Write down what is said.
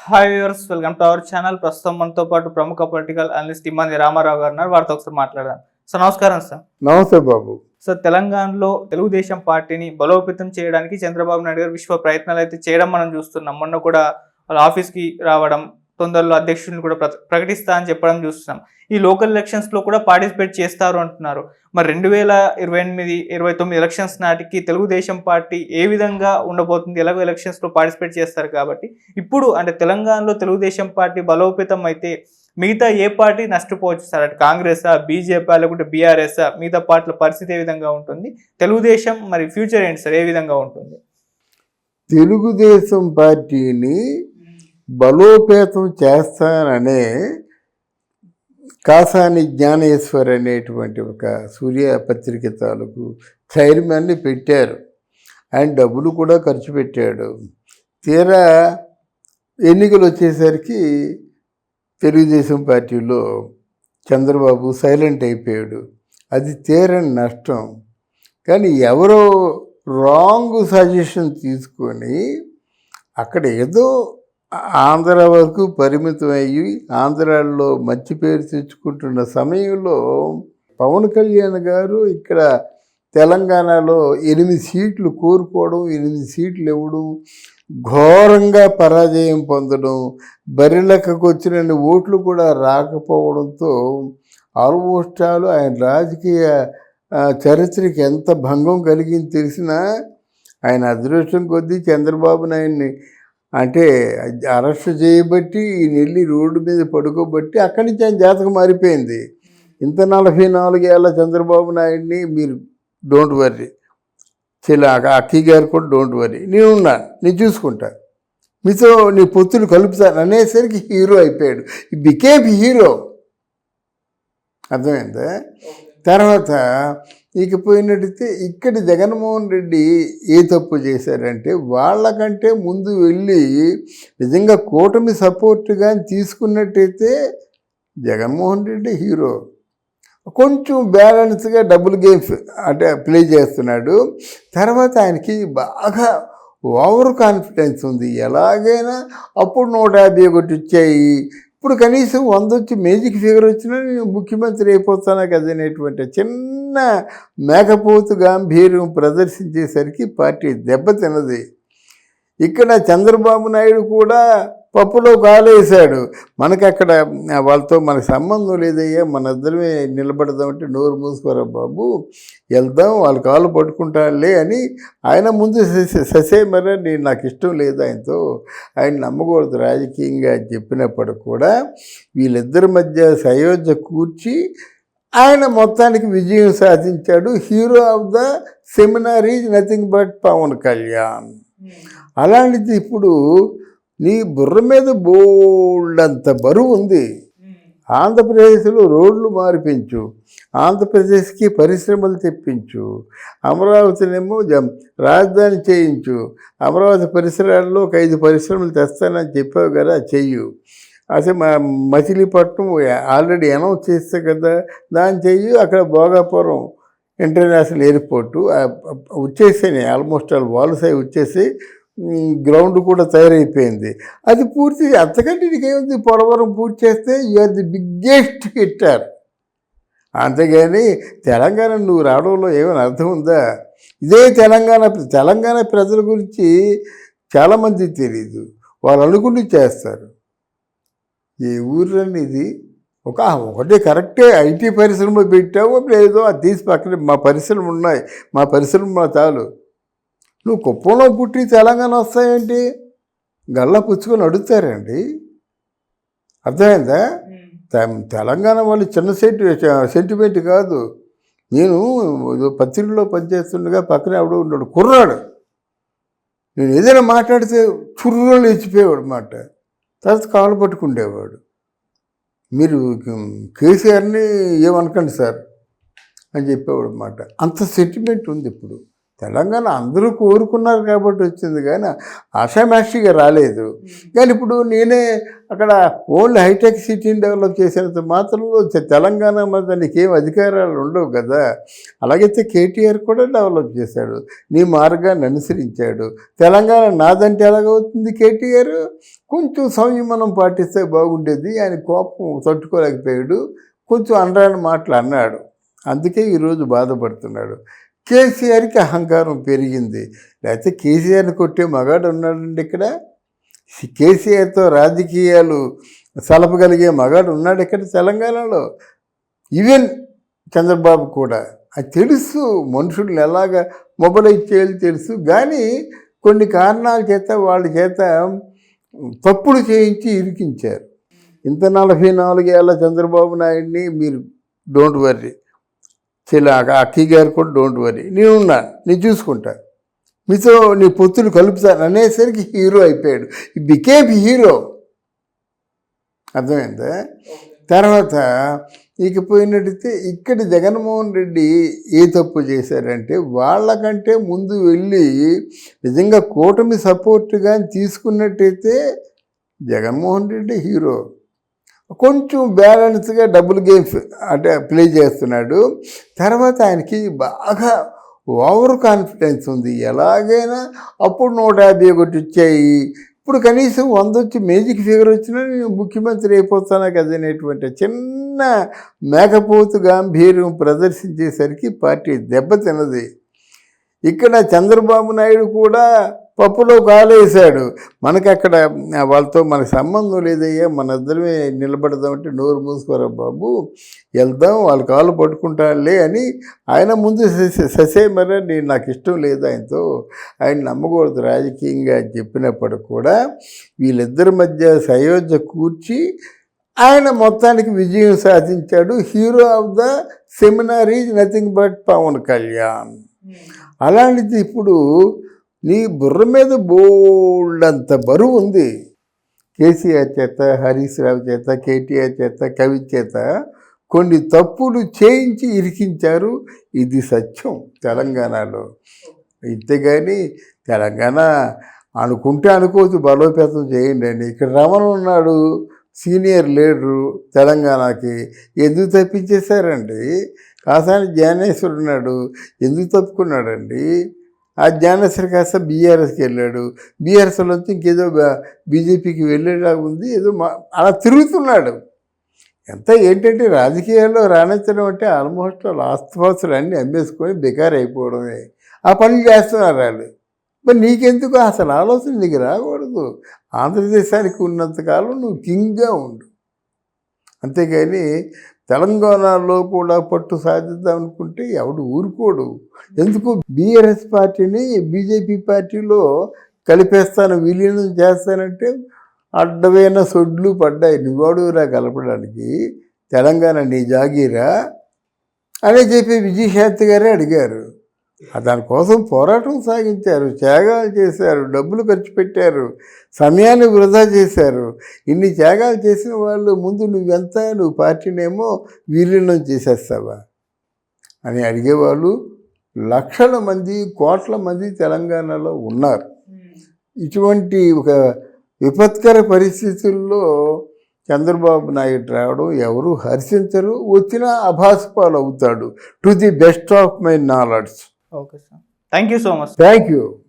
Hi viewers, welcome to our channel. ప్రస్తుతం మనతో పాటు ప్రముఖ పొలిటికల్ అనలిస్ట్ ఇమ్మంది రామారావు గారు ఉన్నారు. వారితో ఒకసారి మాట్లాడదాం. సార్ నమస్కారం. సార్ నమస్తే బాబు. సార్, తెలంగాణలో తెలుగుదేశం పార్టీని బలోపేతం చేయడానికి చంద్రబాబు నాయుడు గారు విశ్వ ప్రయత్నాలు అయితే చేయడం మనం చూస్తున్నాం. మొన్న కూడా వాళ్ళ ఆఫీస్కి రావడం, తొందరలో అధ్యక్షుడిని కూడా ప్రకటిస్తా అని చెప్పడం చూస్తున్నాం. ఈ లోకల్ ఎలక్షన్స్లో కూడా పార్టిసిపేట్ చేస్తారు అంటున్నారు. మరి 2028-29 ఎలక్షన్స్ నాటికి తెలుగుదేశం పార్టీ ఏ విధంగా ఉండబోతుంది? ఎలాగో ఎలక్షన్స్లో పార్టిసిపేట్ చేస్తారు కాబట్టి ఇప్పుడు అంటే తెలంగాణలో తెలుగుదేశం పార్టీ బలోపేతం అయితే మిగతా ఏ పార్టీ నష్టపోవచ్చు సార్? అంటే కాంగ్రెసా, బీజేపీ, లేకుంటే బీఆర్ఎస్ఆ, మిగతా పార్టీల పరిస్థితి ఏ విధంగా ఉంటుంది? తెలుగుదేశం మరి ఫ్యూచర్ ఏంటి సార్, ఏ విధంగా ఉంటుంది? తెలుగుదేశం పార్టీని బలోపేతం చేస్తాననే కాసాని జ్ఞానేశ్వర్ అనేటువంటి ఒక సూర్య పత్రిక తాలూకు చైర్మన్ని పెట్టారు. ఆయన డబ్బులు కూడా ఖర్చు పెట్టాడు. తీరా ఎన్నికలు వచ్చేసరికి తెలుగుదేశం పార్టీలో చంద్రబాబు సైలెంట్ అయిపోయాడు. అది తీరని నష్టం. కానీ ఎవరో రాంగ్ సజెషన్ తీసుకొని అక్కడ ఏదో ఆంధ్ర వరకు పరిమితం అయ్యి ఆంధ్రాలో మంచి పేరు తెచ్చుకుంటున్న సమయంలో పవన్ కళ్యాణ్ గారు ఇక్కడ తెలంగాణలో 8 సీట్లు కోరుకోవడం, 8 సీట్లు ఇవ్వడం, ఘోరంగా పరాజయం పొందడం, బరిలెక్కకు వచ్చిన ఓట్లు కూడా రాకపోవడంతో ఆల్మోస్ట్ ఆల్ ఆయన రాజకీయ చరిత్రకి ఎంత భంగం కలిగింది తెలిసినా ఆయన అదృష్టం కొద్దీ చంద్రబాబు నాయుడిని అంటే అరెస్ట్ చేయబట్టి ఈయన వెళ్ళి రోడ్డు మీద పడుకోబట్టి అక్కడి నుంచి ఆయన జాతకం మారిపోయింది. ఇంత 44 ఏళ్ళ చంద్రబాబు నాయుడిని మీరు డోంట్ వర్రీ, అక్కీ గారు కూడా డోంట్ వర్రీ, నేను చూసుకుంటా, మీతో నీ పొత్తులు కలుపుతాను అనేసరికి హీరో అయిపోయాడు. He became hero. అర్థమైందా? తర్వాత ఇకపోయినట్టయితే ఇక్కడ జగన్మోహన్ రెడ్డి ఏ తప్పు చేశారంటే వాళ్ళకంటే ముందు వెళ్ళి నిజంగా కూటమి సపోర్ట్గా తీసుకున్నట్టయితే జగన్మోహన్ రెడ్డి హీరో. కొంచెం బ్యాలెన్స్గా డబుల్ గేమ్స్ అంటే ప్లే చేస్తున్నాడు. తర్వాత ఆయనకి బాగా ఓవర్ కాన్ఫిడెన్స్ ఉంది. ఎలాగైనా అప్పుడు 151 వచ్చాయి, ఇప్పుడు కనీసం 100 వచ్చి మేజిక్ ఫిగర్ వచ్చినా నేను ముఖ్యమంత్రి అయిపోతాను కదనేటువంటి చిన్న మేకపోతు గాంభీర్యం ప్రదర్శించేసరికి పార్టీ దెబ్బతిన్నది. ఇక్కడ చంద్రబాబు నాయుడు కూడా పప్పులో కాలేశాడు. మనకి అక్కడ వాళ్ళతో మనకు సంబంధం లేదయ్యా, మన ఇద్దరమే నిలబడదామంటే నోరు మూసుకోరా బాబు, వెళ్దాం, వాళ్ళ కాళ్ళు పట్టుకుంటానులే అని ఆయన ముందు ససేమరా నాకు ఇష్టం లేదు ఆయనతో, ఆయన నమ్మకూడదు రాజకీయంగా అని చెప్పినప్పుడు కూడా వీళ్ళిద్దరి మధ్య సయోధ్య కూర్చి ఆయన మొత్తానికి విజయం సాధించాడు. Hero of the seminar is nothing but Pawan Kalyan. అలాంటిది ఇప్పుడు నీ బుర్ర మీద బోల్డంత బరువు ఉంది. ఆంధ్రప్రదేశ్లో రోడ్లు మార్పించు, ఆంధ్రప్రదేశ్కి పరిశ్రమలు తెప్పించు, అమరావతినేమో రాజధాని చేయించు, అమరావతి పరిసరాల్లో ఒక 5 పరిశ్రమలు తెస్తానని చెప్పావు కదా, చెయ్యు. అసలు మచిలీపట్నం ఆల్రెడీ అనౌన్స్ చేస్తే కదా, దాన్ని చెయ్యి. అక్కడ భోగాపురం ఇంటర్నేషనల్ ఎయిర్పోర్టు వచ్చేసాయి, ఆల్మోస్ట్ ఆల్ వాల్స్ అవి వచ్చేసి గ్రౌండ్ కూడా తయారైపోయింది. అది పూర్తి, అంతకంటే నీకేముంది, పోలవరం పూర్తి చేస్తే you are the biggest hitter. అంతేగాని తెలంగాణ నువ్వు రావడంలో ఏమైనా అర్థం ఉందా? ఇదే తెలంగాణ ప్రజల గురించి చాలామంది తెలియదు. వాళ్ళు అనుకుని చేస్తారు. ఏ ఊర్రని ఇది ఒకటే కరెక్టే, ఐటీ పరిశ్రమ పెట్టావో లేదో అది తీసి పక్కన మా పరిశ్రమలు ఉన్నాయి, మా పరిశ్రమ మా చాలు. నువ్వు కుప్పంలో పుట్టి తెలంగాణ వస్తాయంటే గల్లా పుచ్చుకొని అడుగుతారండి. అర్థమైందా? తెలంగాణ వాళ్ళు చిన్న సెంటిమెంట్ కాదు. నేను పత్రికలో పనిచేస్తుండగా పక్కనే ఆవిడ ఉన్నాడు, కుర్రాడు. నేను ఏదైనా మాట్లాడితే చుర్రలు లేచిపోయేవాడు మాట, తర్వాత కాళ్ళు పట్టుకుండేవాడు. మీరు కేసీఆర్ని ఏమనకండి సార్ అని చెప్పేవాడు మాట. అంత సెంటిమెంట్ ఉంది ఇప్పుడు తెలంగాణ అందరూ కోరుకున్నారు కాబట్టి వచ్చింది, కానీ ఆషామాషిగా రాలేదు. కానీ ఇప్పుడు నేనే అక్కడ ఓన్లీ హైటెక్ సిటీని డెవలప్ చేసినంత మాత్రంలో తెలంగాణ మీద దానికి ఏం అధికారాలు ఉండవు కదా. అలాగైతే కేటీఆర్ కూడా డెవలప్ చేశాడు, నీ మార్గాన్ని అనుసరించాడు. తెలంగాణ నాదంటే ఎలాగవుతుంది? కేటీఆర్ కొంచెం సంయమనం పాటిస్తే బాగుండేది, ఆయన కోపం తట్టుకోలేకపోయాడు, కొంచెం అనరాని మాటలు అన్నాడు, అందుకే ఈరోజు బాధపడుతున్నాడు. కేసీఆర్కి అహంకారం పెరిగింది, లేకపోతే కేసీఆర్ని కొట్టే మగాడు ఉన్నాడండి ఇక్కడ? కేసీఆర్తో రాజకీయాలు సలపగలిగే మగాడు ఉన్నాడు ఇక్కడ తెలంగాణలో? ఈవెన్ చంద్రబాబు కూడా అది తెలుసు, మనుషుల్ని ఎలాగ మొబైలైజ్ చేయాలి తెలుసు. కానీ కొన్ని కారణాల చేత వాళ్ళ చేత తప్పులు చేయించి ఇరికించారు. ఇంత 44 ఏళ్ళ చంద్రబాబు నాయుడిని మీరు డోంట్ వర్రీ, అక్కయ్య గారు కూడా డోంట్ వరీ, నేనున్నా, నేను చూసుకుంటా, మీతో నీ పొత్తులు కలుపుతాను అనేసరికి హీరో అయిపోయాడు, బికేమ్ హీరో. అర్థమైందా? తర్వాత ఇకపోయినట్టయితే ఇక్కడ జగన్మోహన్ రెడ్డి ఏ తప్పు చేశారంటే, వాళ్ళకంటే ముందు వెళ్ళి నిజంగా కూటమి సపోర్ట్గా తీసుకున్నట్టయితే జగన్మోహన్ రెడ్డి హీరో. కొంచెం బ్యాలెన్స్గా డబుల్ గేమ్స్ అంటే ప్లే చేస్తున్నాడు. తర్వాత ఆయనకి బాగా ఓవర్ కాన్ఫిడెన్స్ ఉంది, ఎలాగైనా అప్పుడు 151 వచ్చాయి, ఇప్పుడు కనీసం 100 వచ్చి మేజిక్ ఫిగర్ వచ్చినా నేను ముఖ్యమంత్రి అయిపోతాను కదనేటువంటి చిన్న మేకపోతు గాంభీర్యం ప్రదర్శించేసరికి పార్టీ దెబ్బతిన్నది. ఇక్కడ చంద్రబాబు నాయుడు కూడా పప్పులో కాలేశాడు. మనకి అక్కడ వాళ్ళతో మనకు సంబంధం లేదయ్యా, మన ఇద్దరమే నిలబడదామంటే నోరు మూసుకోరా బాబు, వెళ్దాం, వాళ్ళ కాళ్ళు పట్టుకుంటానులే అని ఆయన ముందు ససేమరా నేను నాకు ఇష్టం లేదు ఆయనతో, ఆయన నమ్మకూడదు రాజకీయంగా అని చెప్పినప్పుడు కూడా వీళ్ళిద్దరి మధ్య సయోధ్య కూర్చి ఆయన మొత్తానికి విజయం సాధించాడు. Hero of the seminar is nothing but Pawan Kalyan. అలాంటిది ఇప్పుడు నీ బుర్ర మీద బోల్డంత బరువు ఉంది. కేసీఆర్ చేత, హరీష్ రావు చేత, కేటీఆర్ చేత, కవి చేత కొన్ని తప్పులు చేయించి ఇరికించారు. ఇది సత్యం తెలంగాణలో. ఇంతేగాని తెలంగాణ అనుకుంటే అనుకోవచ్చు బలోపేతం చేయండి అని. ఇక్కడ రమణ ఉన్నాడు, సీనియర్ లీడరు తెలంగాణకి, ఎందుకు తప్పించేశారండి? కాసాని జ్ఞానేశ్వరుడు ఉన్నాడు, ఎందుకు తప్పుకున్నాడండి? ఆ జ్ఞానేశ్వరి కాస్త బీఆర్ఎస్కి వెళ్ళాడు, బీఆర్ఎస్లోంచి ఇంకేదో బీజేపీకి వెళ్ళేలా ఉంది, ఏదో అలా తిరుగుతున్నాడు. ఎంత ఏంటంటే రాజకీయాల్లో రాణించడం అంటే ఆల్మోస్ట్ ఆస్తుపాస్తులు అన్నీ అమ్మేసుకొని బెకార్ అయిపోవడమే. ఆ పనులు చేస్తున్నారు వాళ్ళు. మరి నీకెందుకు అసలు ఆలోచన నీకు రాకూడదు. ఆంధ్రదేశానికి ఉన్నంతకాలం నువ్వు కింగ్గా ఉండు, అంతేగాని తెలంగాణలో కూడా పట్టు సాధిద్దాం అనుకుంటే ఎవడు ఊరుకోడు. ఎందుకు? బీఆర్ఎస్ పార్టీని బీజేపీ పార్టీలో కలిపేస్తాను, విలీనం చేస్తానంటే అడ్డమైన సొడ్లు పడ్డాయి. నువ్వడురా కలపడానికి? తెలంగాణ నీ జాగీరా అని చెప్పి విజయశాంతి గారే అడిగారు. దానికోసం పోరాటం సాగించారు, త్యాగాలు చేశారు, డబ్బులు ఖర్చు పెట్టారు, సమయాన్ని వృధా చేశారు. ఇన్ని త్యాగాలు చేసిన వాళ్ళు ముందు నువ్వు పార్టీనేమో విలీనం చేసేస్తావా అని అడిగేవాళ్ళు లక్షల మంది, కోట్ల మంది తెలంగాణలో ఉన్నారు. ఇటువంటి ఒక విపత్కర పరిస్థితుల్లో చంద్రబాబు నాయుడు రావడం ఎవరు హర్షించరు, వచ్చినా అభాసుపాలు అవుతాడు. To the best of my knowledge. Okay sir, thank you so much. Thank you.